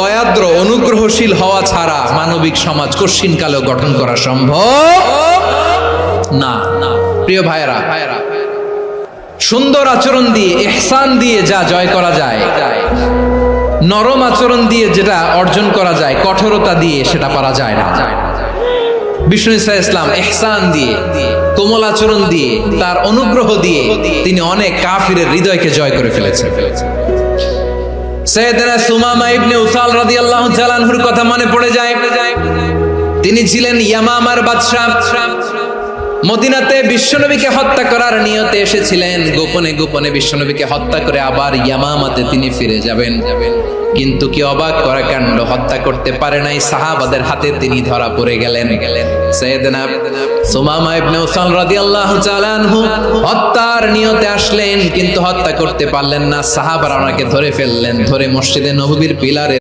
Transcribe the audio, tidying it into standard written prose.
দয়াদ্র অনুগ্রহশীল হওয়া ছাড়া মানবিক সমাজ কশিন কালেও গঠন করা সম্ভব না। প্রিয় ভাইয়েরা, সুন্দর আচরণ দিয়ে, ইহসান দিয়ে যা জয় করা যায়, নরম আচরণ দিয়ে যেটা অর্জন করা যায়, কঠোরতা দিয়ে সেটা পারা যায় না। বিষ্ণু ঈসা ইসলাম ইহসান দিয়ে, কোমল আচরণ দিয়ে, তার অনুগ্রহ দিয়ে তিনি অনেক কাফিরের হৃদয়কে জয় করে ফেলেছেন। সাইয়েদনা সুমামা ইবনে উসাল রাদিয়াল্লাহু তাআলা আনহুর কথা মনে পড়ে যায়। তিনি ছিলেন ইয়ামামার বাদশা। মদিনাতে বিশ্বনবীকে হত্যা করার নিয়তে এসেছিলেন, গোপনে গোপনে বিশ্বনবীকে হত্যা করে আবার ইয়ামামাতে তিনি ফিরে যাবেন। কিন্তু কি অবাক করা কাণ্ড, হত্যা করতে পারে নাই, সাহাবাদের হাতে তিনি ধরা পড়ে গেলেন। সাইয়েদনা সুমামা ইবনে উসাল রাদিয়াল্লাহু তাআলা আনহু হত্যার নিয়তে আসলেন, কিন্তু হত্যা করতে পারলেন না। সাহাবারা ওনাকে ধরে ফেললেন, ধরে মসজিদে নববীর পিলারে